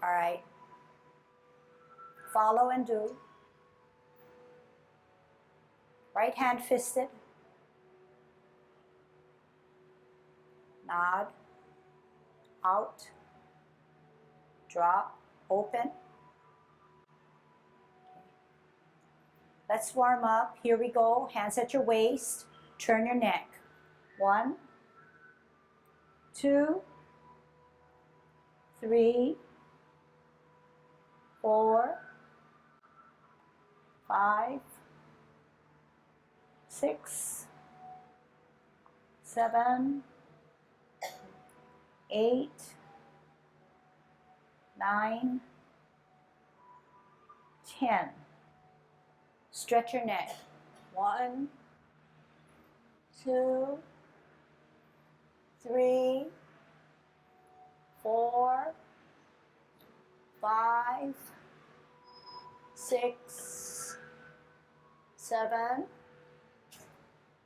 All right. Follow and do. Right hand fisted. Nod. Out. Drop. Open. Let's warm up. Here we go. Hands at your waist. Turn your neck. 1, 2, 3, 4, 5, 6, 7, 8, 9, 10. Stretch your neck. 1, 2, 3, 4, 5, 6, 7,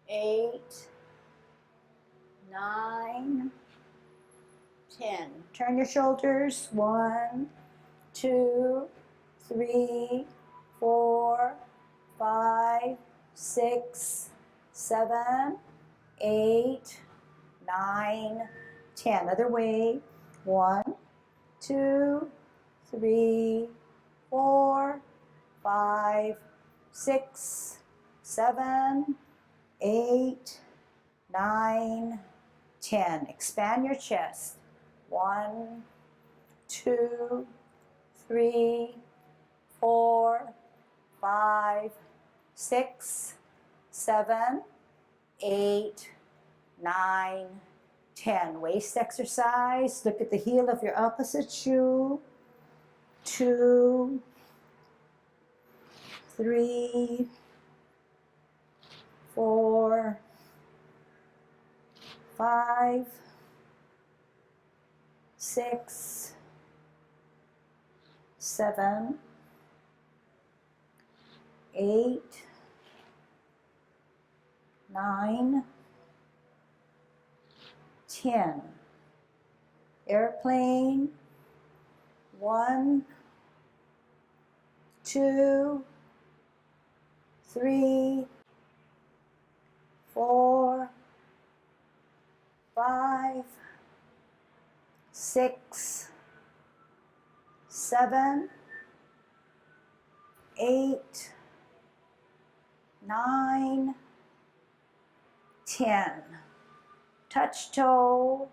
8, 9, 10. Turn your shoulders. 1, 2, 3, 4, 5, 6, 7, 8, 9, 10. Other way. 1, 2, 3, 4, 5, 6, 7, 8, 9, 10. Expand your chest. 1, 2, 3, 4, 5, 6, 7, 8, 9, 10. Waist exercise. Look at the heel of your opposite shoe. 2, 3, 4, 5, 6, 7, 8, 9, 10. Airplane. 1, 2, 3, 4, 5, 6, 7, 8, 9, 10. Touch toe.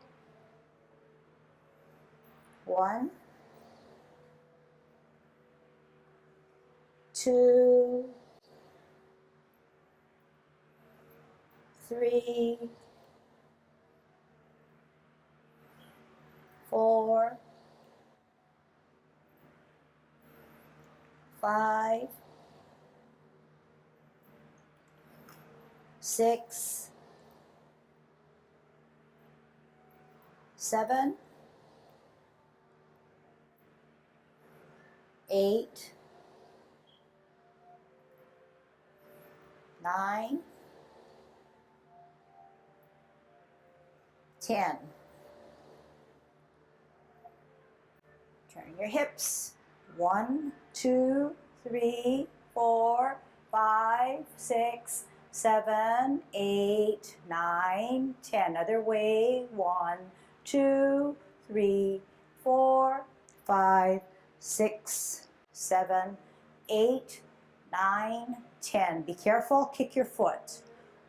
1, 2, 3, 4, 5, 6, 7, 8, 9, 10. Turn your hips. 1, 2, 3, 4, 5, 6, 7, 8, 9, 10. Other way. 1, 2, 3, 4, 5, 6, 7, 8, 9, 10. Be careful. Kick your foot.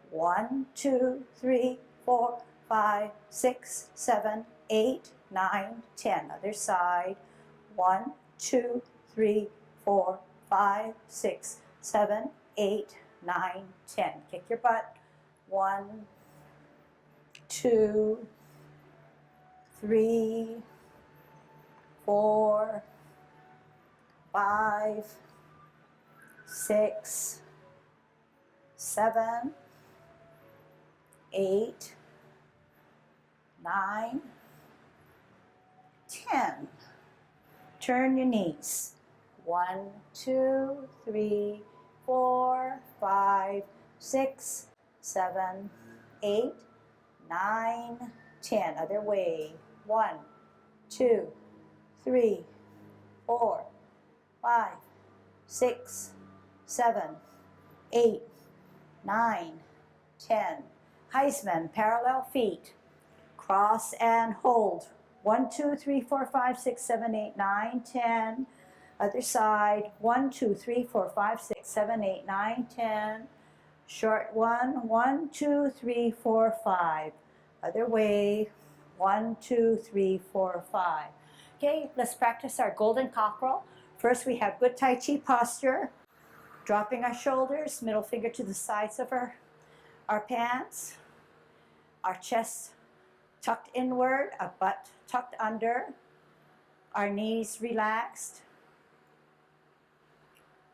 1, 2, 3, 4, 5, 6, 7, 8, 9, 10. Other side. 1, 2, 3, 4, 5, 6, 7, 8, 9, 10. Kick your butt. 1, 2, 3, 4, 5, 6, 7, 8, 9, 10. Turn your knees. 1, 2, 3, 4, 5, 6, 7, 8, 9, 10. Other way. 1, 2, 3, 4, 5, 6, 7, 8, 9, 10. Heisman, parallel feet. Cross and hold. 1, 2, 3, 4, 5, 6, 7, 8, 9, 10. Other side. 1, 2, 3, 4, 5, 6, 7, 8, 9, 10. Short one. 1, 2, 3, 4, 5. Other way. 1, 2, 3, 4, 5. Okay, let's practice our golden cockerel. First, we have good Tai Chi posture. Dropping our shoulders, middle finger to the sides of our pants. Our chest tucked inward, our butt tucked under. Our knees relaxed.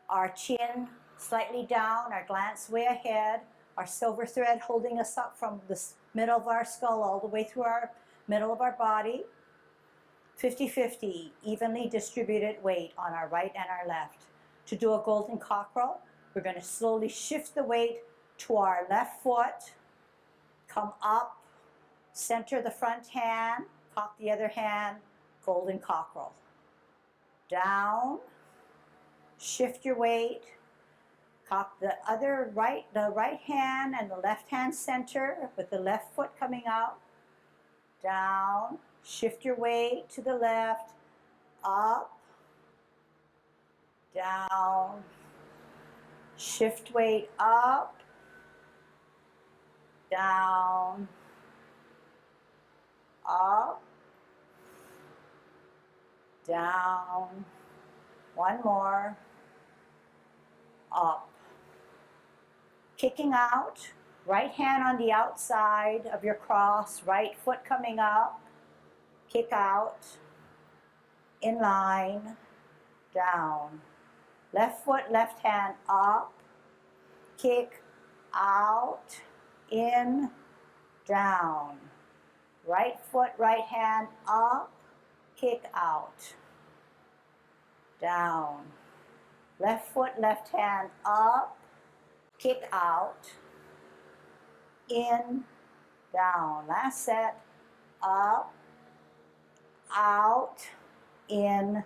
Our chin slightly down, our glance way ahead. Our silver thread holding us up from the middle of our skull all the way through our middle of our body. 50-50, evenly distributed weight on our right and our left. To do a golden cockerel, we're going to slowly shift the weight to our left foot, come up, center the front hand, cock the other hand, golden cockerel. Down, shift your weight, cock the right hand and the left hand center with the left foot coming out. Down, shift your weight to the left, up, down, shift weight up, down, up, down, one more, up. Kicking out, right hand on the outside of your cross, right foot coming up, kick out, in line, down. Left foot, left hand up, kick out, in, down. Right foot, right hand up, kick out, down. Left foot, left hand up, kick out, in, down. Last set, up, out, in,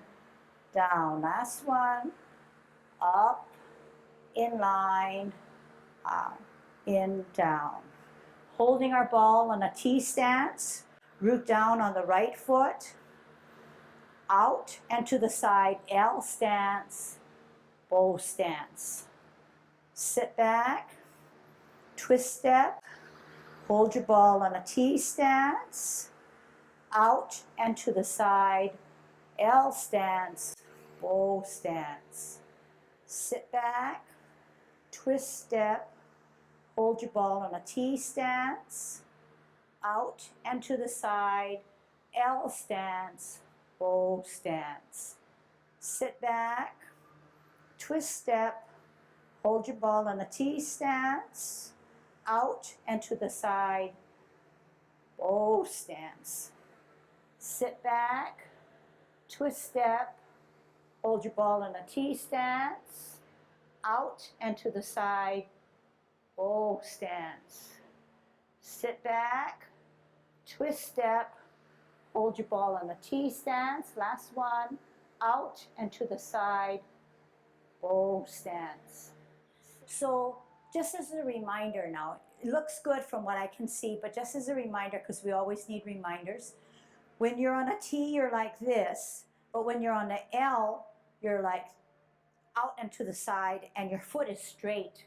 down. Last one, up, in line, in, down. Holding our ball on a T stance, root down on the right foot, out and to the side, L stance, bow stance. Sit back, twist step, hold your ball on a T stance, out and to the side, L stance, bow stance. Sit back, twist step, hold your ball on a T stance, out and to the side, L stance, bow stance. Sit back, twist step, hold your ball on a T stance, out and to the side, bow stance. Sit back, twist step, hold your ball in a T stance, out and to the side, bow stance. Sit back, twist step, hold your ball in a T stance, last one, out and to the side, bow stance. So just as a reminder now, it looks good from what I can see, but just as a reminder, because we always need reminders, when you're on a T, you're like this, but when you're on the L, you're like out and to the side, and your foot is straight,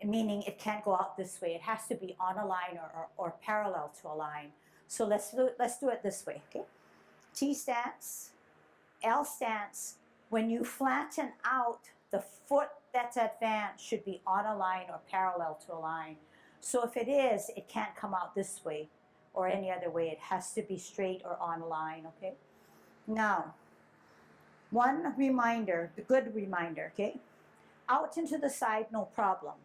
meaning it can't go out this way. It has to be on a line or parallel to a line. So let's do it this way, okay? T stance, L stance. When you flatten out, the foot that's advanced should be on a line or parallel to a line. So if it is, it can't come out this way or any other way. It has to be straight or on a line, okay? Now, one reminder, the good reminder, okay? Out and to the side, no problem.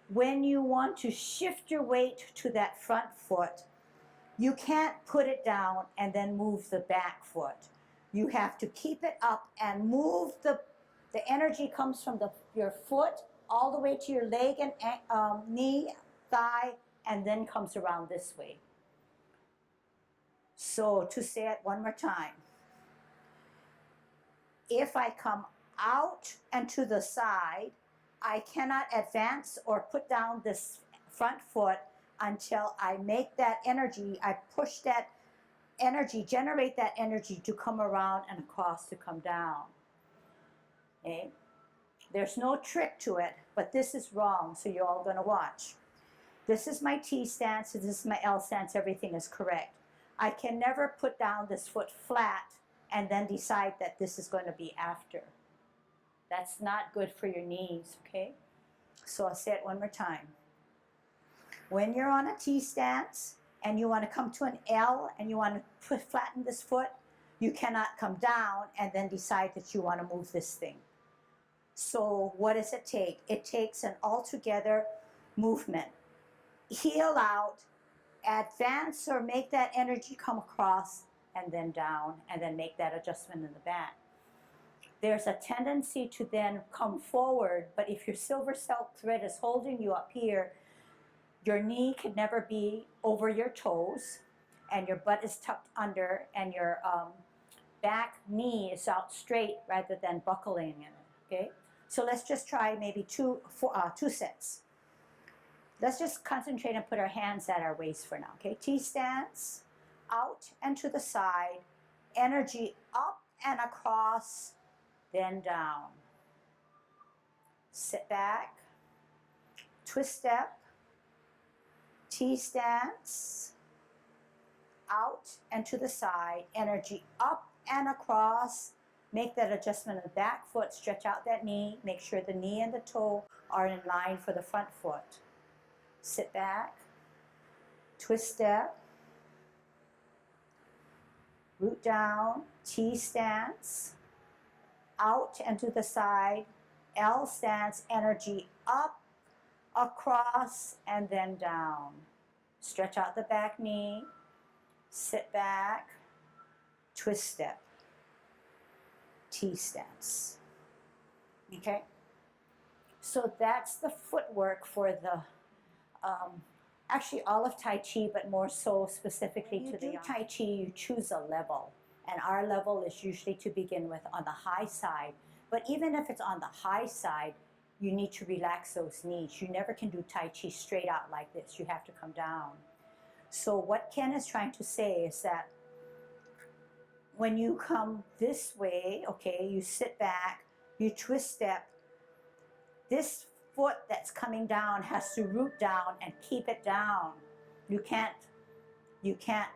When you want to shift your weight to that front foot, you can't put it down and then move the back foot. You have to keep it up and move the energy comes from your foot all the way to your leg and knee, thigh, and then comes around this way. So to say it one more time. If I come out and to the side, I cannot advance or put down this front foot until I make that energy, I push that energy, generate that energy to come around and across to come down. Okay? There's no trick to it, but this is wrong, so you're all going to watch. This is my T stance, this is my L stance, everything is correct. I can never put down this foot flat and then decide that this is going to be after. That's not good for your knees, okay? So I'll say it one more time. When you're on a T stance and you want to come to an L and you want to flatten this foot, you cannot come down and then decide that you want to move this thing. So what does it take? It takes an altogether movement. Heel out, advance or make that energy come across and then down, and then make that adjustment in the back. There's a tendency to then come forward, but if your silver silk thread is holding you up here, your knee could never be over your toes, and your butt is tucked under, and your back knee is out straight rather than buckling in it, okay? So let's just try maybe two sets. Let's just concentrate and put our hands at our waist for now, okay? T stance, out and to the side, energy up and across, then down. Sit back, twist step, T stance, out and to the side, energy up and across. Make that adjustment in the back foot, stretch out that knee, make sure the knee and the toe are in line for the front foot. Sit back, twist step, root down, T stance, out and to the side, L stance, energy up, across, and then down. Stretch out the back knee, sit back, twist step, T stance. Okay? So that's the footwork for the actually all of Tai Chi, but more so specifically to the Tai Chi, you choose a level. And our level is usually to begin with on the high side. But even if it's on the high side, you need to relax those knees. You never can do Tai Chi straight out like this. You have to come down. So what Ken is trying to say is that when you come this way, okay, you sit back, you twist step, this foot that's coming down has to root down and keep it down. You can't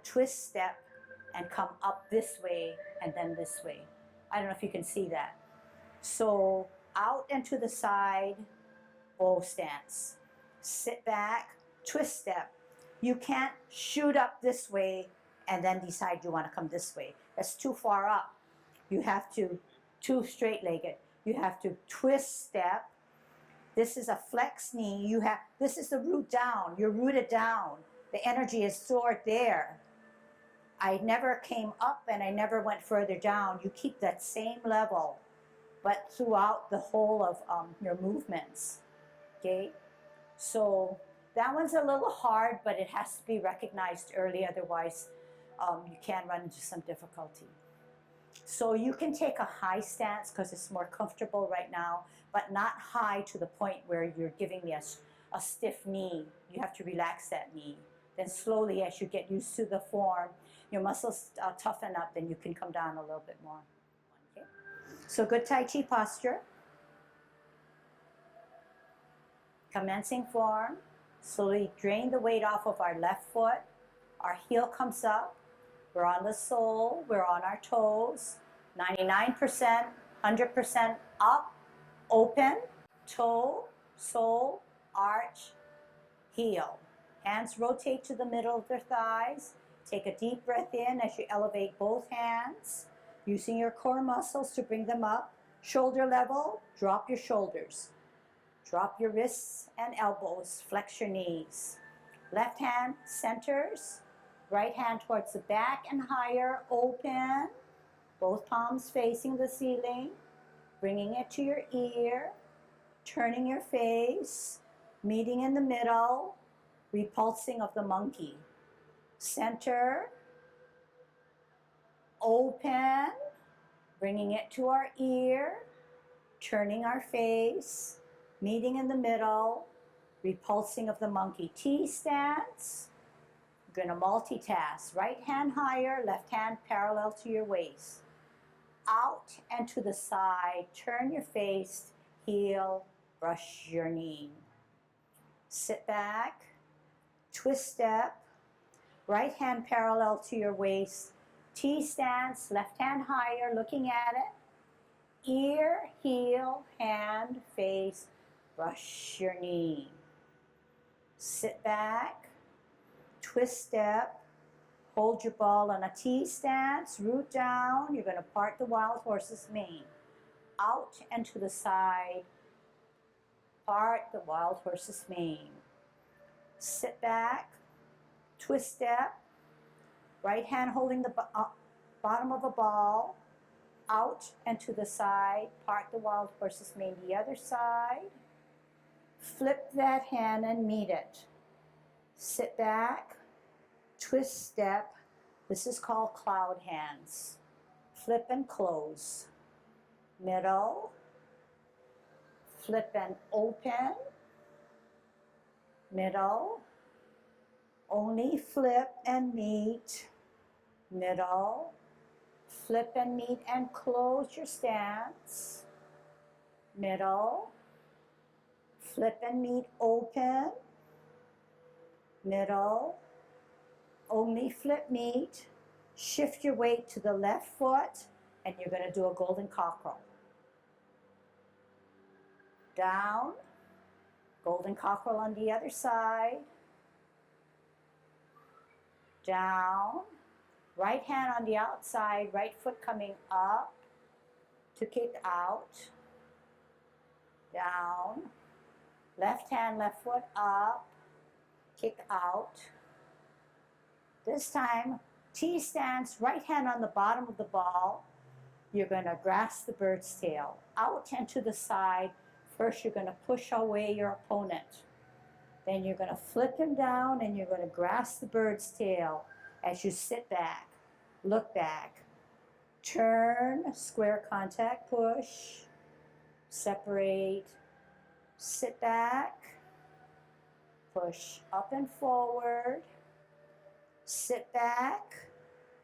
twist step and come up this way and then this way. I don't know if you can see that. So out and to the side, bow stance. Sit back, twist step. You can't shoot up this way and then decide you want to come this way. That's too far up. You have to, too straight-legged. You have to twist step. This is a flex knee. This is the root down. You're rooted down. The energy is stored there. I never came up and I never went further down. You keep that same level, but throughout the whole of your movements. Okay? So that one's a little hard, but it has to be recognized early, otherwise you can run into some difficulty. So you can take a high stance because it's more comfortable right now, but not high to the point where you're giving me a stiff knee. You have to relax that knee. Then slowly, as you get used to the form, your muscles toughen up, then you can come down a little bit more. Okay? So good Tai Chi posture. Commencing form. Slowly drain the weight off of our left foot. Our heel comes up. We're on the sole. We're on our toes. 99%, 100% up, open, toe, sole, arch, heel. Hands rotate to the middle of their thighs. Take a deep breath in as you elevate both hands, using your core muscles to bring them up. Shoulder level, drop your shoulders. Drop your wrists and elbows, flex your knees. Left hand centers, right hand towards the back and higher, open. Both palms facing the ceiling, bringing it to your ear, turning your face, meeting in the middle, repulsing of the monkey. Center, open, Bringing it to our ear, turning our face, meeting in the middle, repulsing of the monkey T stance. We're going to multitask. Right hand higher, left hand parallel to your waist. Out and to the side, turn your face, heel, brush your knee. Sit back, twist step, right hand parallel to your waist, T stance, left hand higher, looking at it. Ear, heel, hand, face, brush your knee. Sit back, twist step, hold your ball on a T stance, root down. You're going to part the wild horse's mane. Out and to the side, part the wild horse's mane. Sit back, twist step, right hand holding the bottom of a ball, out and to the side, part the wild horse's mane the other side. Flip that hand and meet it. Sit back, twist step. This is called cloud hands. Flip and close. Middle. Flip and open. Middle. Only flip and meet. Middle. Flip and meet and close your stance. Middle. Flip and meet, open. Middle. Only flip meet. Shift your weight to the left foot and you're going to do a golden cockerel. Down. Golden cockerel on the other side. Down. Right hand on the outside, right foot coming up to kick out. Down. Left hand, left foot up, kick out. This time, T stance, right hand on the bottom of the ball. You're going to grasp the bird's tail. Out and to the side. First, you're going to push away your opponent. Then you're going to flip him down and you're going to grasp the bird's tail as you sit back, look back, turn, square contact, push, separate, sit back, push up and forward, sit back,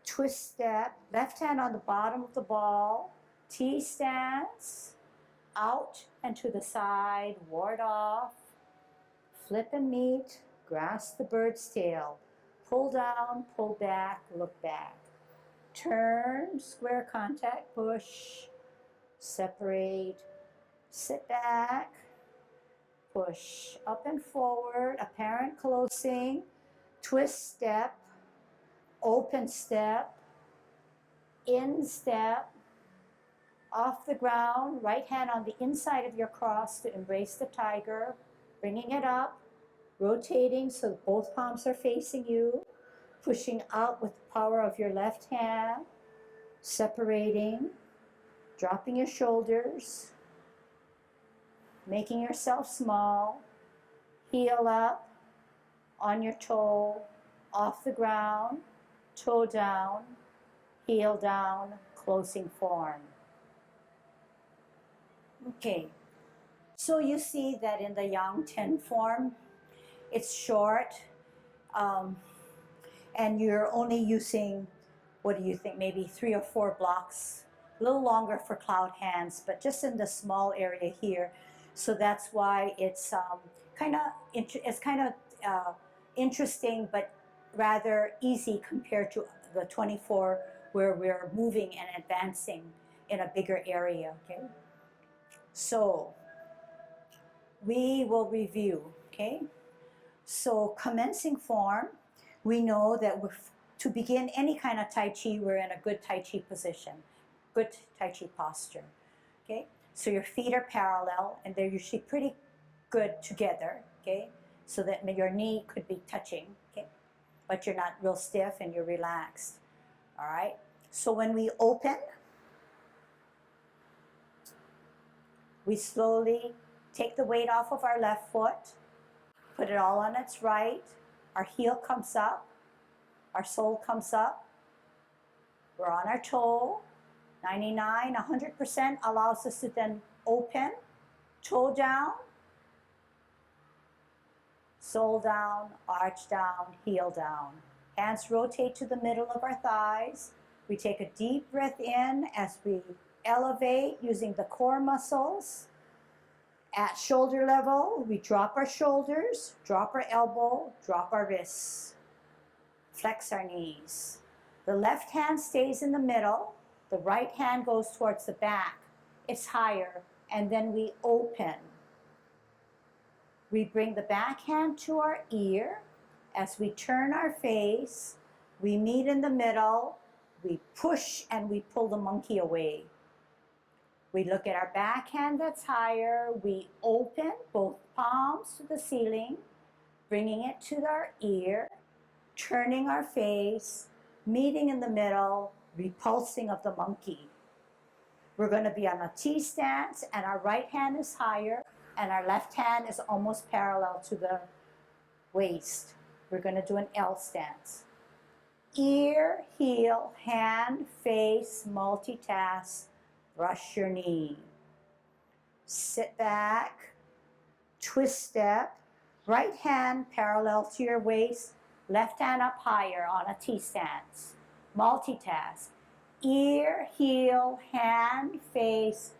twist step, left hand on the bottom of the ball, T stance, out and to the side, ward off, flip and meet, grasp the bird's tail, pull down, pull back, look back, turn, square contact, push, separate, sit back, push up and forward, apparent closing, twist step, open step, in step, off the ground, right hand on the inside of your cross to embrace the tiger, bringing it up, rotating so both palms are facing you, pushing out with the power of your left hand, separating, dropping your shoulders, making yourself small, heel up, on your toe, off the ground, toe down, heel down, closing form. Okay, so you see that in the Yang Ten form, it's short, and you're only using, what do you think, maybe 3 or 4 blocks, a little longer for cloud hands, but just in the small area here. So that's why it's kind of interesting, but rather easy compared to the 24 where we're moving and advancing in a bigger area, okay? So we will review, okay? So commencing form, we know that to begin any kind of Tai Chi, we're in a good Tai Chi position, good Tai Chi posture, okay? So your feet are parallel and they're usually pretty good together, okay? So that your knee could be touching, okay? But you're not real stiff and you're relaxed, all right? So when we open, we slowly take the weight off of our left foot, put it all on its right, our heel comes up, our sole comes up, we're on our toe, 99, 100% allows us to then open, toe down, sole down, arch down, heel down. Hands rotate to the middle of our thighs. We take a deep breath in as we elevate using the core muscles. At shoulder level, we drop our shoulders, drop our elbow, drop our wrists. Flex our knees. The left hand stays in the middle. The right hand goes towards the back. It's higher, and then we open. We bring the back hand to our ear. As we turn our face, we meet in the middle. We push and we pull the monkey away. We look at our back hand that's higher. We open both palms to the ceiling, bringing it to our ear, turning our face, meeting in the middle, repulsing of the monkey. We're going to be on a T stance, and our right hand is higher, and our left hand is almost parallel to the waist. We're going to do an L stance. Ear, heel, hand, face, multitask, brush your knee. Sit back, twist step, right hand parallel to your waist, left hand up higher on a T stance. Multitask. Ear, heel, hand, face,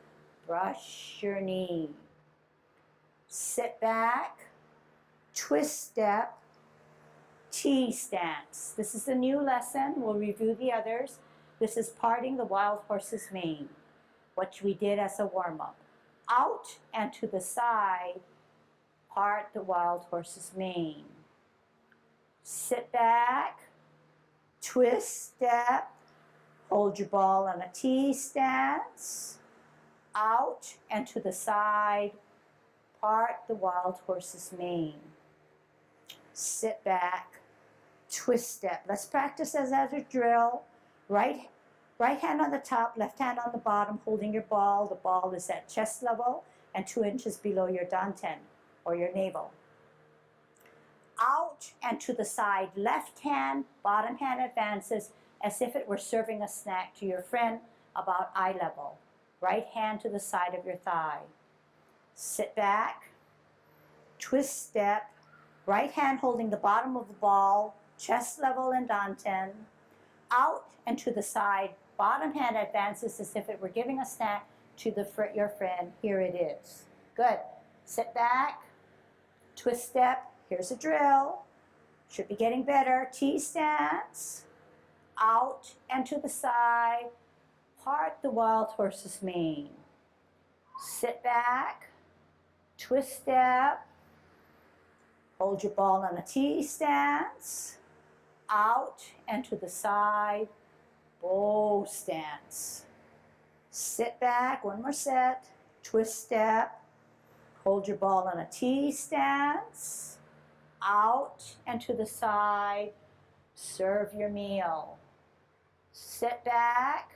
brush your knee. Sit back, twist step, T stance. This is a new lesson. We'll review the others. This is parting the wild horse's mane, what we did as a warm-up. Out and to the side, part the wild horse's mane. Sit back, twist step, hold your ball on a T stance. Out and to the side, part the wild horse's mane. Sit back, twist step. Let's practice as a drill. Right hand on the top, left hand on the bottom, holding your ball. The ball is at chest level and 2 inches below your danten or your navel. Out and to the side, left hand, bottom hand advances as if it were serving a snack to your friend about eye level. Right hand to the side of your thigh. Sit back, twist step, right hand holding the bottom of the ball, chest level and danten. Out and to the side, bottom hand advances as if it were giving a snack to your friend. Here it is. Good. Sit back, twist step. Here's a drill. Should be getting better. T stance. Out and to the side. Part the wild horse's mane. Sit back, twist step. Hold your ball on a T stance. Out and to the side. Bow stance. Sit back, one more set. Twist step. Hold your ball on a T stance. Out and to the side. Serve your meal. Sit back,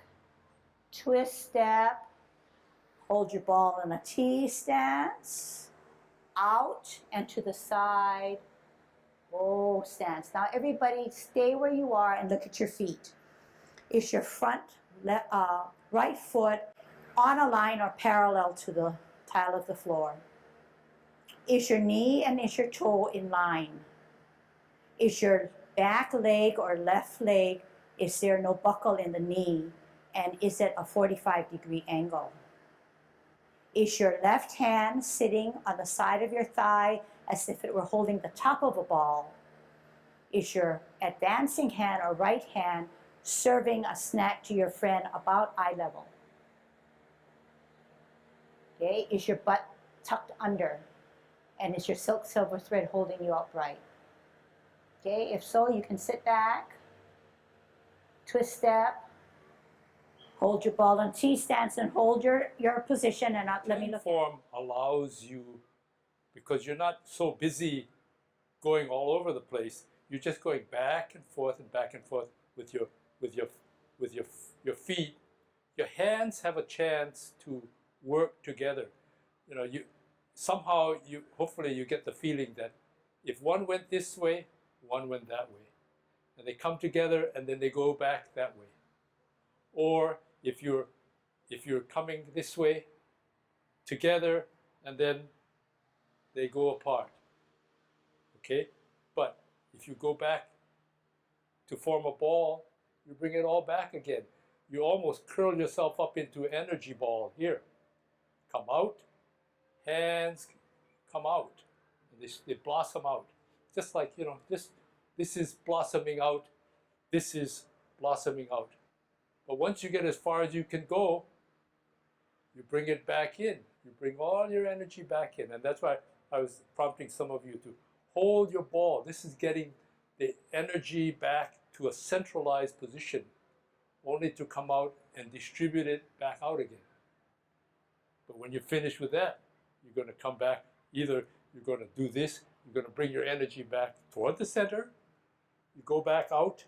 twist step. Hold your ball on a T stance. Out and to the side. Bow stance. Now everybody stay where you are and look at your feet. Is your front right foot on a line or parallel to the tile of the floor? Is your knee and is your toe in line? Is your back leg or left leg, is there no buckle in the knee? And is it a 45-degree angle? Is your left hand sitting on the side of your thigh as if it were holding the top of a ball? Is your advancing hand or right hand serving a snack to your friend about eye level? Okay, is your butt tucked under? And is your silk silver thread holding you upright? Okay, if so, you can sit back, twist step, hold your ball on T stance and hold your position and let me look. Form allows you, because you're not so busy going all over the place, you're just going back and forth with your feet. Your hands have a chance to work together. You know, hopefully you get the feeling that if one went this way, one went that way. And they come together and then they go back that way. Or if you're if you're coming this way, together, and then they go apart. Okay? But if you go back to form a ball, you bring it all back again. You almost curl yourself up into an energy ball here. Come out, hands come out. And they blossom out. Just like, this is blossoming out, this is blossoming out. But once you get as far as you can go, you bring it back in. You bring all your energy back in. And that's why I was prompting some of you to hold your ball. This is getting the energy back to a centralized position, only to come out and distribute it back out again. But when you're finished with that, you're going to come back. Either you're going to do this, you're going to bring your energy back toward the center, you go back out,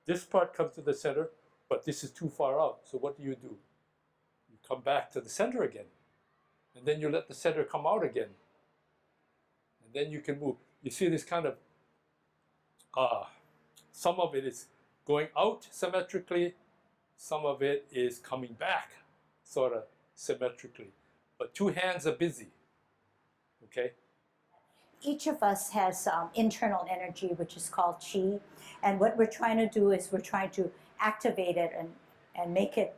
this part comes to the center, but this is too far out. So what do? You come back to the center again. And then you let the center come out again. And then you can move. You see this kind of, some of it is going out symmetrically, some of it is coming back sort of symmetrically. But two hands are busy, okay? Each of us has internal energy, which is called chi. And what we're trying to do is we're trying to activate it and make it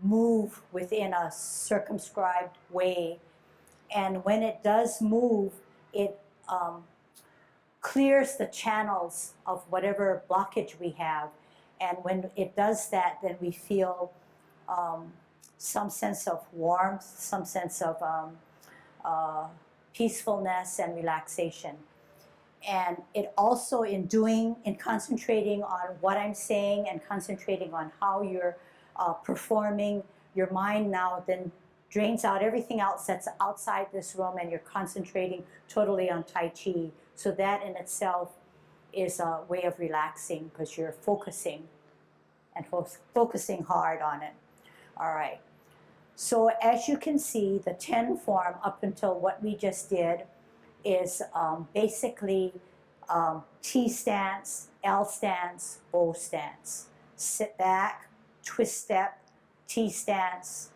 move within a circumscribed way. And when it does move, it clears the channels of whatever blockage we have. And when it does that, then we feel some sense of warmth, some sense of peacefulness and relaxation. And it also, in concentrating on what I'm saying and concentrating on how you're performing, your mind now then drains out everything else that's outside this room, and you're concentrating totally on Tai Chi. So that in itself is a way of relaxing, because you're focusing and focusing hard on it. All right. So as you can see, the 10 form up until what we just did is basically T stance, L stance, O stance. Sit back, twist step, T stance,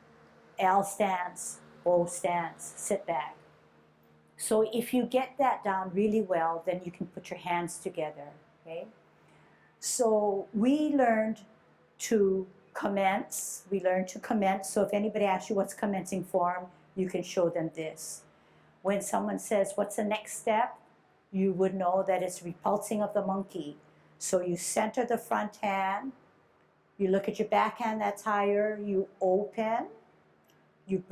L stance, O stance, sit back. So if you get that down really well, then you can put your hands together, okay? So we learned to commence. So if anybody asks you what's commencing form, you can show them this. When someone says, what's the next step? You would know that it's repulsing of the monkey. So you center the front hand, you look at your back hand that's higher, you open, you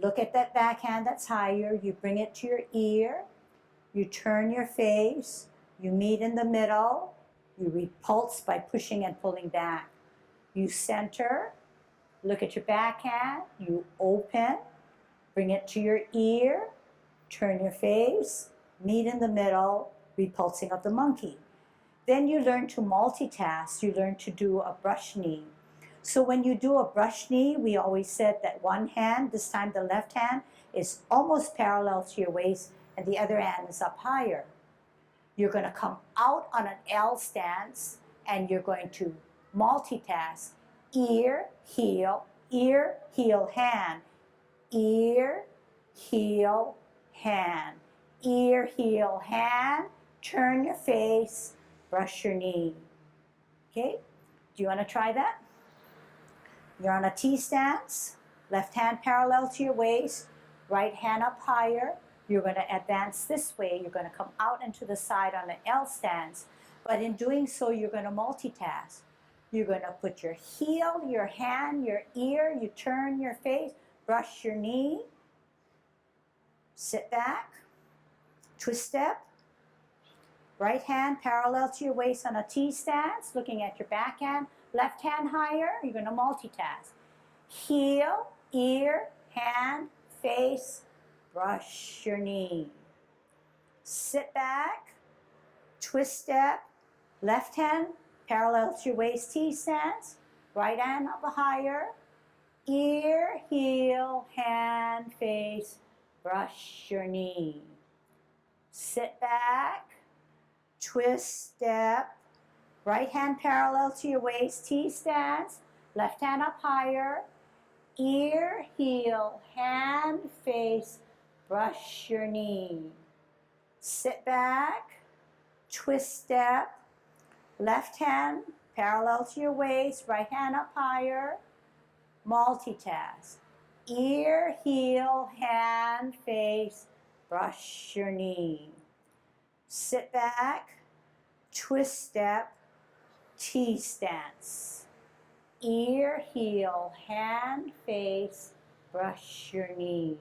look at that back hand that's higher, you bring it to your ear, you turn your face, you meet in the middle, you repulse by pushing and pulling back. You center, look at your back hand, you open, bring it to your ear, turn your face, meet in the middle, repulsing of the monkey. Then you learn to multitask, you learn to do a brush knee. So when you do a brush knee, we always said that one hand, this time the left hand, is almost parallel to your waist and the other hand is up higher. You're going to come out on an L stance and you're going to multitask. Ear, heel, hand. Ear, heel, hand. Ear, heel, hand. Turn your face, brush your knee. Okay? Do you want to try that? You're on a T stance, left hand parallel to your waist, right hand up higher. You're going to advance this way. You're going to come out into the side on the L stance. But in doing so, you're going to multitask. You're going to put your heel, your hand, your ear, you turn your face, brush your knee, sit back, twist step, right hand parallel to your waist on a T stance, looking at your back hand, left hand higher, you're going to multitask. Heel, ear, hand, face, brush your knee. Sit back, twist step, left hand parallel to your waist, T stance, right hand up higher, ear, heel, hand, face, brush your knee. Sit back, twist step, right hand parallel to your waist, T stance, left hand up higher, Ear, heel, hand, face, brush your knee. Sit back, twist step, left hand parallel to your waist, right hand up higher, multitask. Ear, heel, hand, face, brush your knee. Sit back, twist step, T stance. Ear, heel, hand, face, brush your knee.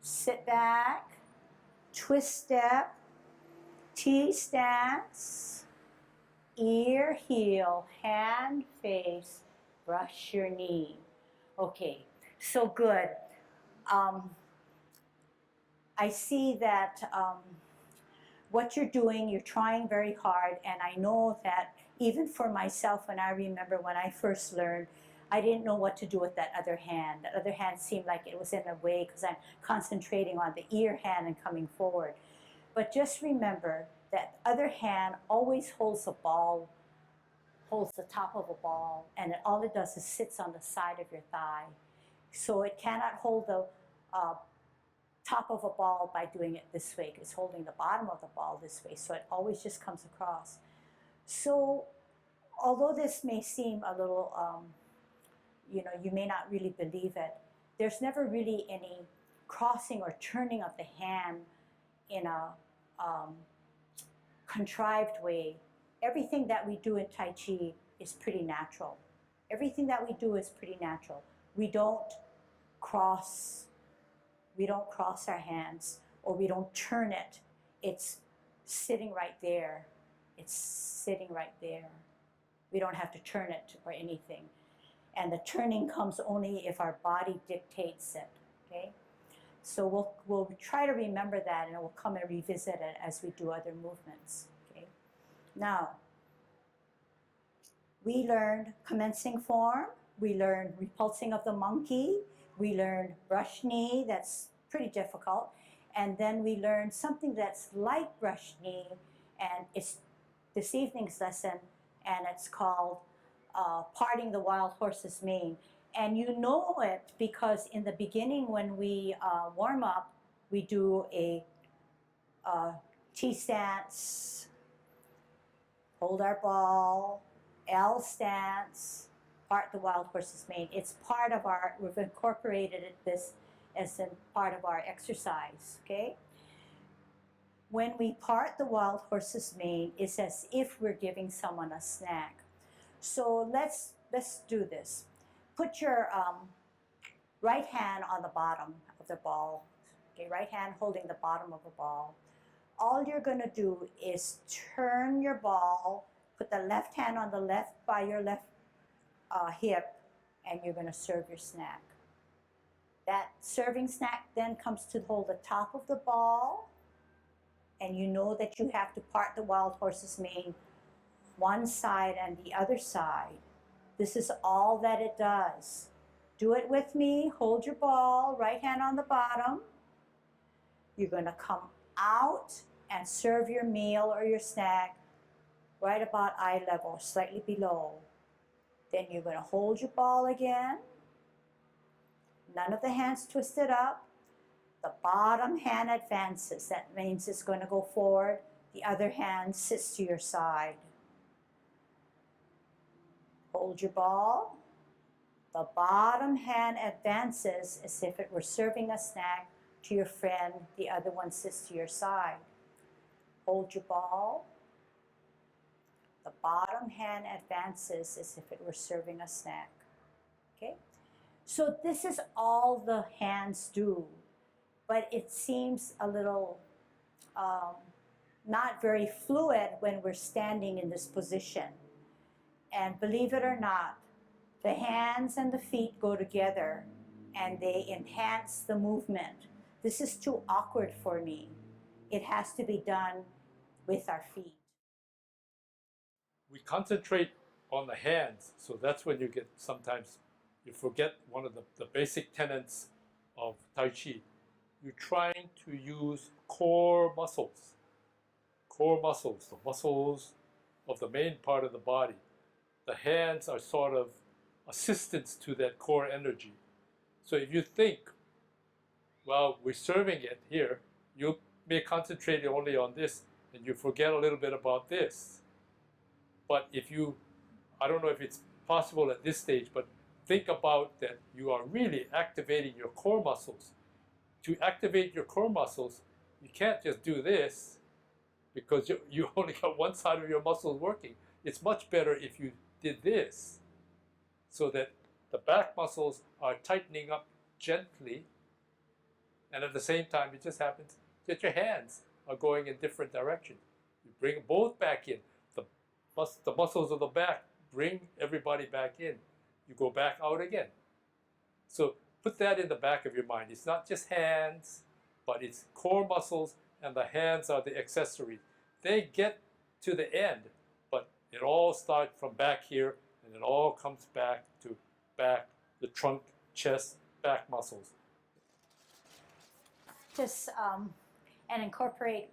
Sit back, twist step, T stance. Ear, heel, hand, face, brush your knee. Okay, so good. I see that what you're doing, you're trying very hard, and I know that even for myself, when I remember when I first learned, I didn't know what to do with that other hand. That other hand seemed like it was in the way because I'm concentrating on the ear hand and coming forward. But just remember that other hand always holds a ball, holds the top of a ball, and all it does is sits on the side of your thigh. So it cannot hold the top of a ball by doing it this way. It's holding the bottom of the ball this way, so it always just comes across. So although this may seem a little, you may not really believe it, there's never really any crossing or turning of the hand in a contrived way. Everything that we do in Tai Chi is pretty natural. Everything that we do is pretty natural. We don't cross our hands, or we don't turn it. It's sitting right there. It's sitting right there. We don't have to turn it or anything. And the turning comes only if our body dictates it, okay? So we'll try to remember that, and we'll come and revisit it as we do other movements, okay? Now, we learned commencing form, we learned repulsing of the monkey, we learned brush knee, that's pretty difficult, and then we learned something that's like brush knee, and it's this evening's lesson, and it's called parting the wild horse's mane. And you know it because in the beginning when we warm up, we do a T stance, hold our ball, L stance, part the wild horse's mane. It's part of we've incorporated this as a part of our exercise, okay? When we part the wild horse's mane, it's as if we're giving someone a snack. So let's do this. Put your right hand on the bottom of the ball, okay? Right hand holding the bottom of the ball. All you're gonna do is turn your ball, put the left hand on the left by your left hip, and you're gonna serve your snack. That serving snack then comes to hold the top of the ball, and you know that you have to part the wild horse's mane one side and the other side. This is all that it does. Do it with me. Hold your ball, right hand on the bottom. You're gonna come out and serve your meal or your snack right about eye level, slightly below. Then you're gonna hold your ball again. None of the hands twisted up. The bottom hand advances. That means it's going to go forward. The other hand sits to your side. Hold your ball. The bottom hand advances as if it were serving a snack to your friend. The other one sits to your side. Hold your ball. The bottom hand advances as if it were serving a snack. Okay? So this is all the hands do, but it seems a little not very fluid when we're standing in this position. And believe it or not, the hands and the feet go together and they enhance the movement. This is too awkward for me. It has to be done with our feet. We concentrate on the hands, so that's when sometimes you forget one of the basic tenets of Tai Chi. You're trying to use core muscles, the muscles of the main part of the body. The hands are sort of assistants to that core energy. So if you think, well, we're serving it here, you may concentrate only on this and you forget a little bit about this. But if you, I don't know if it's possible at this stage, but think about that you are really activating your core muscles. To activate your core muscles, you can't just do this because you only got one side of your muscles working. It's much better if you did this so that the back muscles are tightening up gently, and at the same time, it just happens that your hands are going in different directions. You bring both back in. The muscles of the back bring everybody back in. You go back out again. So put that in the back of your mind. It's not just hands, but it's core muscles, and the hands are the accessories. They get to the end, but it all starts from back here, and it all comes back to back, the trunk, chest, back muscles. Just and incorporate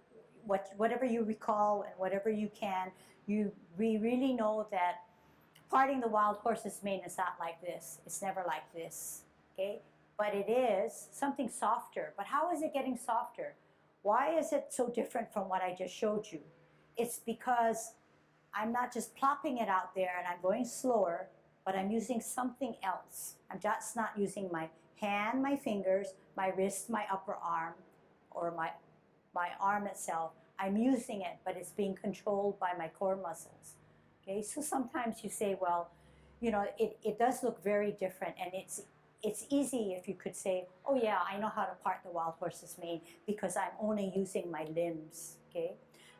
whatever you recall and whatever you can. We really know that parting the wild horse's mane is not like this. It's never like this, okay? But it is something softer. But how is it getting softer? Why is it so different from what I just showed you? It's because I'm not just plopping it out there and I'm going slower, but I'm using something else. I'm just not using my hand, my fingers, my wrist, my upper arm, or my arm itself. I'm using it, but it's being controlled by my core muscles. Okay, so sometimes you say, well, you know, it does look very different, and it's easy if you could say, oh yeah, I know how to part the wild horse's mane because I'm only using my limbs, okay?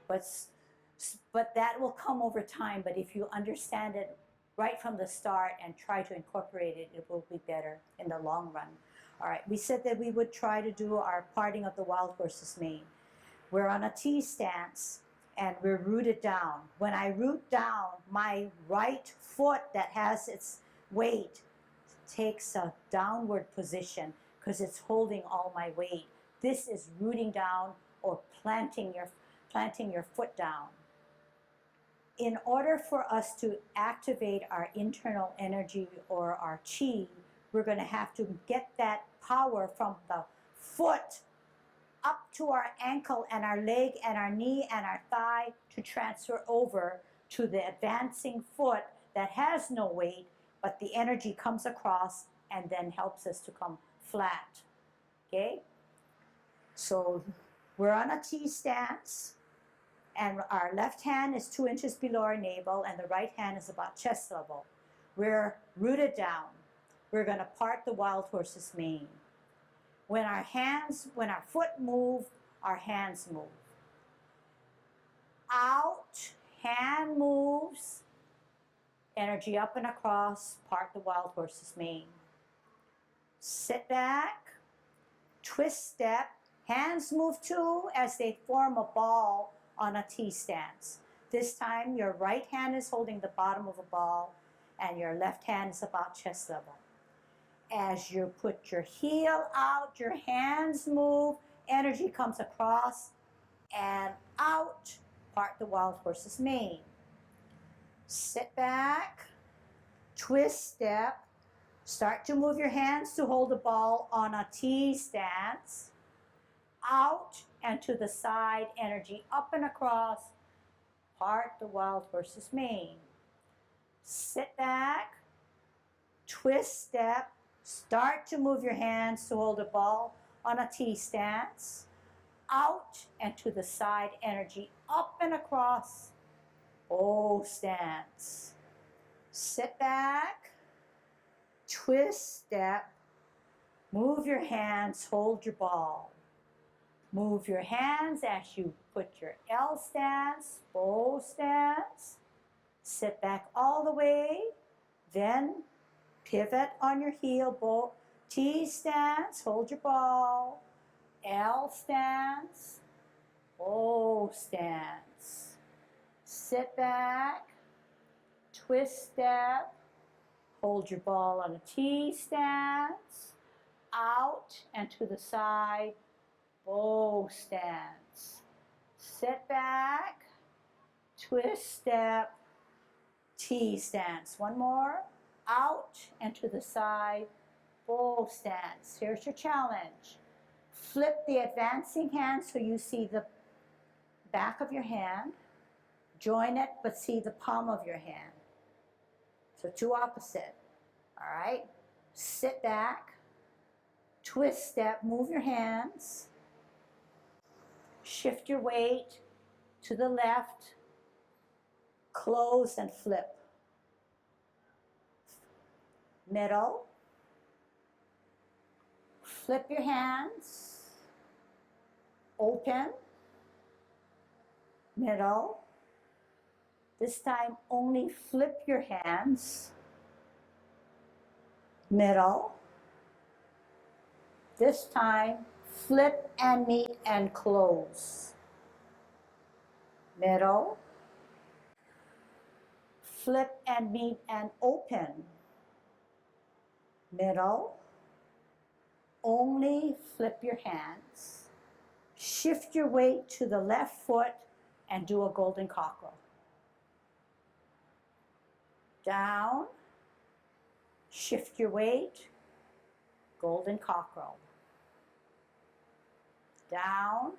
But that will come over time, but if you understand it right from the start and try to incorporate it, it will be better in the long run. All right, we said that we would try to do our parting of the wild horse's mane. We're on a T stance and we're rooted down. When I root down, my right foot that has its weight takes a downward position because it's holding all my weight. This is rooting down or planting your foot down. In order for us to activate our internal energy or our chi, we're going to have to get that power from the foot up to our ankle and our leg and our knee and our thigh to transfer over to the advancing foot that has no weight, but the energy comes across and then helps us to come flat. Okay? So we're on a T stance, and our left hand is 2 inches below our navel, and the right hand is about chest level. We're rooted down. We're going to part the wild horse's mane. When our foot move, our hands move. Out, hand moves, energy up and across, part the wild horse's mane. Sit back, twist step, hands move too as they form a ball on a T stance. This time your right hand is holding the bottom of a ball and your left hand is about chest level. As you put your heel out, your hands move, energy comes across and out, part the wild horse's mane. Sit back, twist step, start to move your hands to hold the ball on a T stance, out and to the side, energy up and across, part the wild horse's mane. Sit back, twist step, start to move your hands to hold the ball on a T stance, out and to the side, energy up and across, O stance. Sit back, twist step, move your hands, hold your ball. Move your hands as you put your L stance, O stance. Sit back all the way, then pivot on your heel, T stance, hold your ball, L stance, O stance. Sit back, twist step, hold your ball on a T stance, out and to the side, O stance. Sit back, twist step, T stance. One more. Out and to the side, Bow stance. Here's your challenge. Flip the advancing hand so you see the back of your hand. Join it, but see the palm of your hand. So two opposite. All right? Sit back. Twist step. Move your hands. Shift your weight to the left. Close and flip. Middle. Flip your hands. Open. Middle. This time only flip your hands. Middle. This time flip and meet and close. Middle. Flip and meet and open. Middle. Only flip your hands. Shift your weight to the left foot and do a golden cockerel. Down. Shift your weight. Golden cockerel. Down.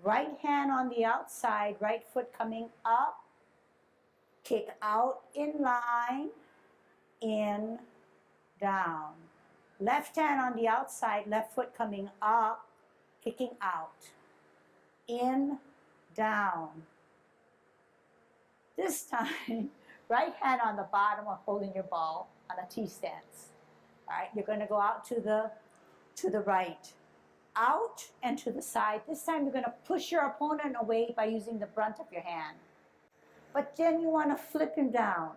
Right hand on the outside, right foot coming up. Kick out in line. In. Down. Left hand on the outside, left foot coming up, kicking out. In, down. This time, right hand on the bottom of holding your ball on a T stance. All right, you're going to go out to the right. Out and to the side. This time you're going to push your opponent away by using the brunt of your hand. But then you want to flip him down.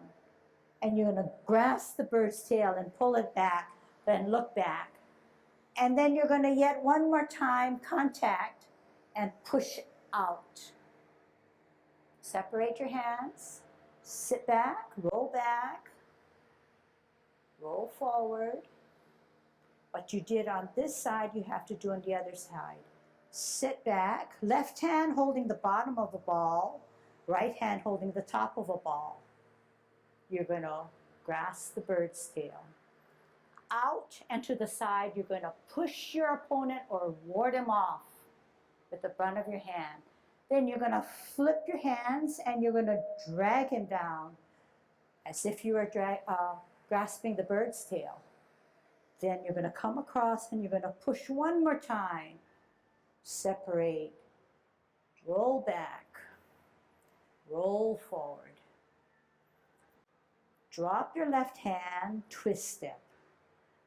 And you're going to grasp the bird's tail and pull it back. Then look back. And then you're going to yet one more time contact and push out. Separate your hands. Sit back, roll forward. What you did on this side, you have to do on the other side. Sit back, left hand holding the bottom of the ball, right hand holding the top of a ball. You're going to grasp the bird's tail. Out and to the side, you're going to push your opponent or ward him off with the brunt of your hand. Then you're going to flip your hands and you're going to drag him down as if you were grasping the bird's tail. Then you're going to come across and you're going to push one more time. Separate. Roll back. Roll forward. Drop your left hand, twist step.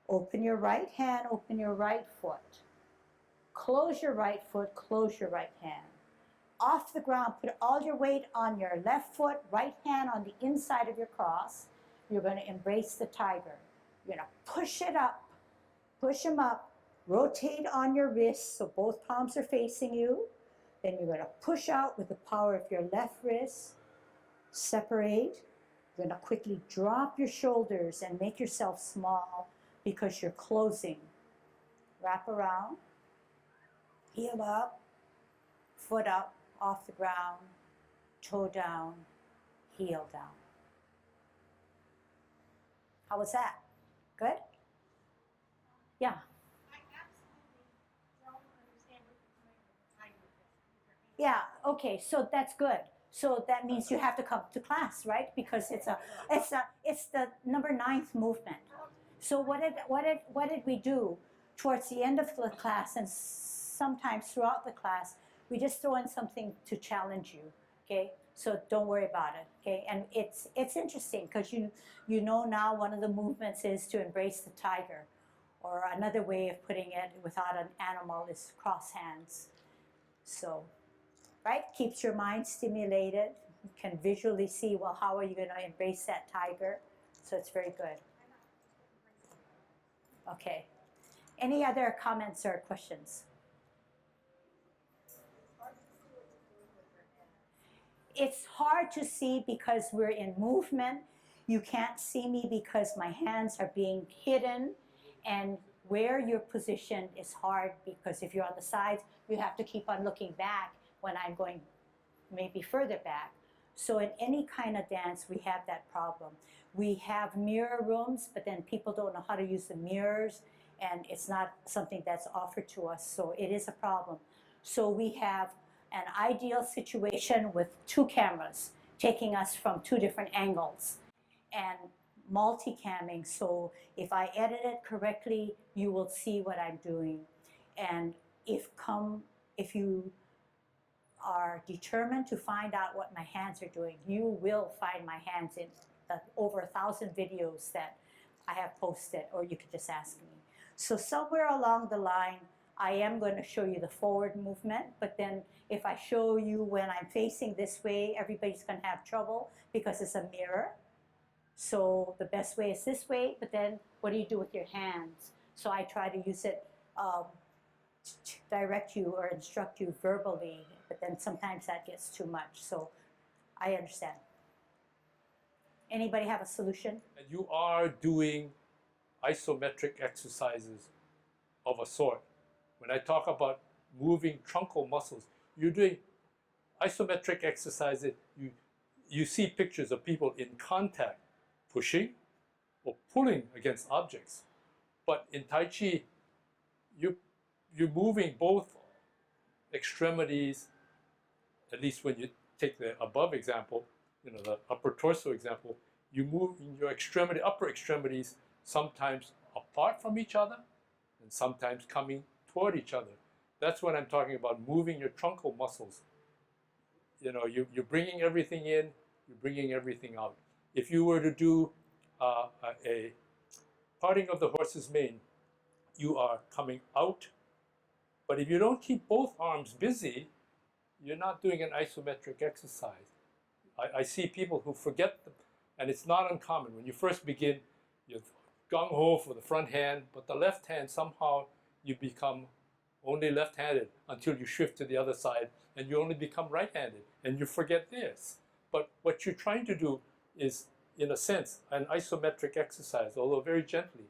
Open your right hand, open your right foot. Close your right foot, close your right hand. Off the ground, put all your weight on your left foot, right hand on the inside of your cross. You're going to embrace the tiger. You're going to push it up, push him up, rotate on your wrists so both palms are facing you. Then you're going to push out with the power of your left wrist. Separate. You're going to quickly drop your shoulders and make yourself small because you're closing. Wrap around. Heel up. Foot up off the ground. Toe down. Heel down. How was that? Good? Yeah. I absolutely don't understand what you're doing with the tiger fish. Yeah, okay, so that's good. So that means you have to come to class, right? Because it's the number 9th movement. So what did we do towards the end of the class and sometimes throughout the class? We just throw in something to challenge you, okay? So don't worry about it, okay? And it's interesting because you know now one of the movements is to embrace the tiger, or another way of putting it without an animal is cross hands. So. Right? Keeps your mind stimulated. You can visually see, well, how are you going to embrace that tiger? So it's very good. Okay. Any other comments or questions? It's hard to see because we're in movement. You can't see me because my hands are being hidden, and where you're positioned is hard because if you're on the sides, you have to keep on looking back when I'm going maybe further back. So in any kind of dance, we have that problem. We have mirror rooms, but then people don't know how to use the mirrors, and it's not something that's offered to us, so it is a problem. So we have an ideal situation with two cameras taking us from two different angles and multicamming, so if I edit it correctly, you will see what I'm doing. And if you are determined to find out what my hands are doing, you will find my hands in over 1,000 videos that I have posted, or you could just ask me. So somewhere along the line, I am going to show you the forward movement, but then if I show you when I'm facing this way, everybody's going to have trouble because it's a mirror. So the best way is this way, but then what do you do with your hands? So I try to use it to direct you or instruct you verbally, but then sometimes that gets too much. So I understand. Anybody have a solution? And you are doing isometric exercises of a sort. When I talk about moving truncal muscles, you're doing isometric exercises. You see pictures of people in contact, pushing or pulling against objects. But in Tai Chi, you're moving both extremities, at least when you take the above example, the upper torso example, you move in your upper extremities sometimes apart from each other and sometimes coming toward each other. That's what I'm talking about, moving your truncal muscles. You're bringing everything in, you're bringing everything out. If you were to do a parting of the horse's mane, you are coming out. But if you don't keep both arms busy, you're not doing an isometric exercise. I see people who forget them, and it's not uncommon. When you first begin, you're gung-ho for the front hand, but the left hand, somehow you become only left-handed until you shift to the other side, and you only become right-handed, and you forget this. But what you're trying to do is, in a sense, an isometric exercise, although very gently.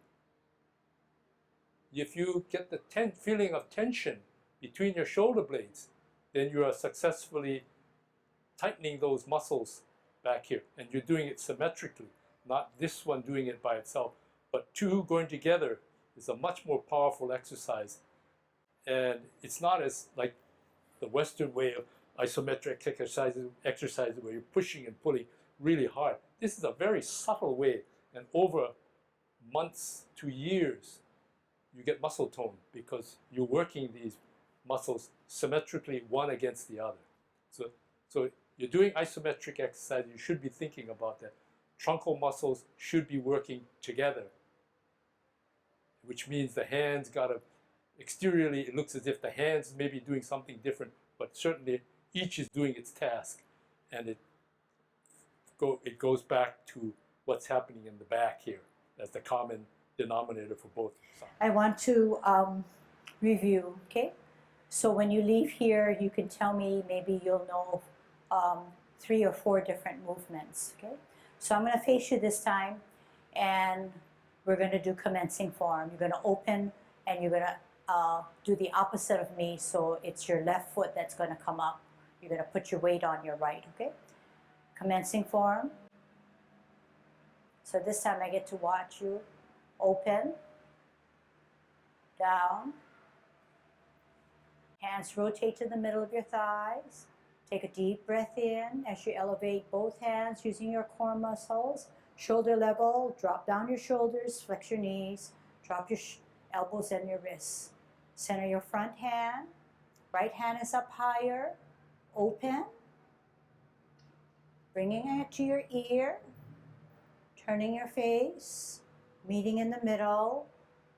If you get the feeling of tension between your shoulder blades, then you are successfully tightening those muscles back here. And you're doing it symmetrically, not this one doing it by itself. But two going together is a much more powerful exercise. And it's not as like the Western way of isometric exercises where you're pushing and pulling really hard. This is a very subtle way, and over months to years, you get muscle tone because you're working these muscles symmetrically one against the other. So you're doing isometric exercise, you should be thinking about that. Truncal muscles should be working together, which means the hands exteriorly it looks as if the hands may be doing something different, but certainly each is doing its task, and it goes back to what's happening in the back here as the common denominator for both sides. I want to review, okay? So when you leave here, you can tell me, maybe you'll know 3 or 4 different movements, okay? So I'm going to face you this time, and we're going to do commencing form. You're going to open, and you're going to do the opposite of me, so it's your left foot that's going to come up. You're going to put your weight on your right, okay? Commencing form. So this time I get to watch you open, down, hands rotate to the middle of your thighs. Take a deep breath in as you elevate both hands using your core muscles. Shoulder level, drop down your shoulders, flex your knees, drop your elbows and your wrists. Center your front hand, right hand is up higher, open, bringing it to your ear, turning your face, meeting in the middle,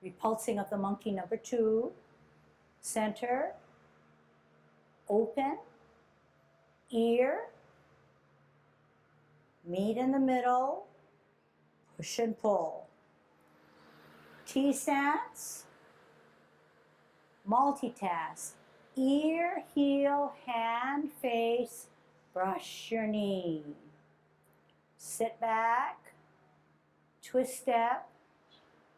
repulsing of the monkey number 2, center, open, ear, meet in the middle, push and pull. T stance, multitask, ear, heel, hand, face, brush your knee. Sit back, twist step,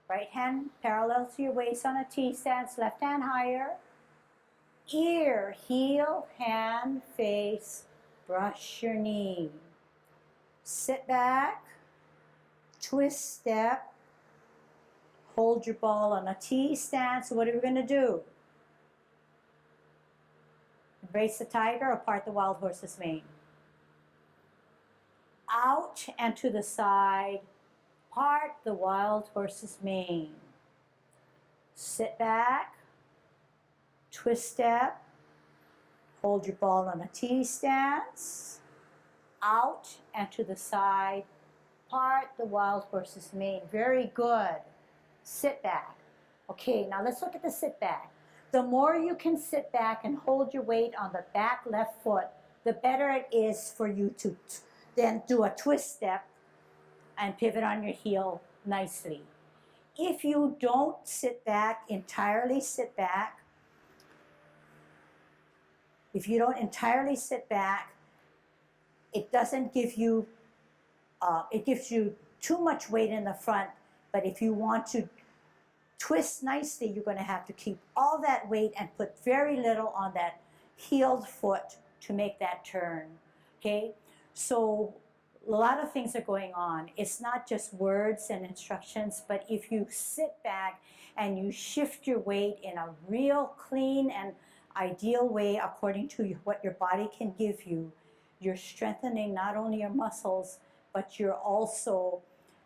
right hand parallel to your waist on a T stance, left hand higher. Ear, heel, hand, face, brush your knee. Sit back, twist step, Hold your ball on a T stance. What are we going to do? Embrace the tiger or part the wild horse's mane. Out and to the side. Part the wild horse's mane. Sit back. Twist step. Hold your ball on a T stance. Out and to the side. Part the wild horse's mane. Very good. Sit back. Okay, now let's look at the sit back. The more you can sit back and hold your weight on the back left foot, the better it is for you to then do a twist step and pivot on your heel nicely. If you don't sit back, entirely sit back, if you don't entirely sit back, it doesn't give you, it gives you too much weight in the front, but if you want to twist nicely, you're going to have to keep all that weight and put very little on that heeled foot to make that turn, okay? So a lot of things are going on. It's not just words and instructions, but if you sit back and you shift your weight in a real clean and ideal way according to what your body can give you, you're strengthening not only your muscles, but you're also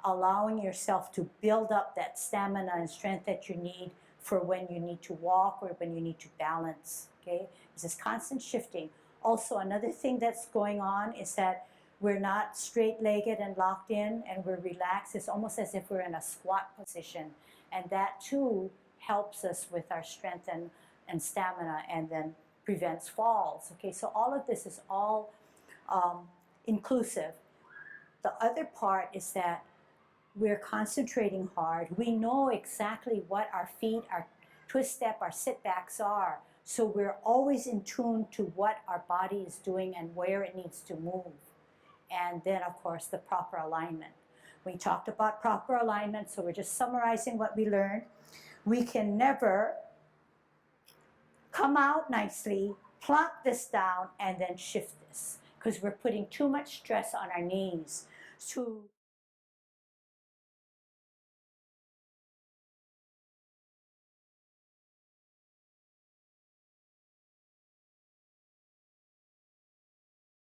allowing yourself to build up that stamina and strength that you need for when you need to walk or when you need to balance, okay? It's this constant shifting. Also, another thing that's going on is that we're not straight-legged and locked in and we're relaxed. It's almost as if we're in a squat position. And that too helps us with our strength and stamina and then prevents falls, okay? So all of this is all inclusive. The other part is that we're concentrating hard. We know exactly what our feet, our twist step, our sit backs are. So we're always in tune to what our body is doing and where it needs to move. And then, of course, the proper alignment. We talked about proper alignment, so we're just summarizing what we learned. We can never come out nicely, plop this down, and then shift this, because we're putting too much stress on our knees. So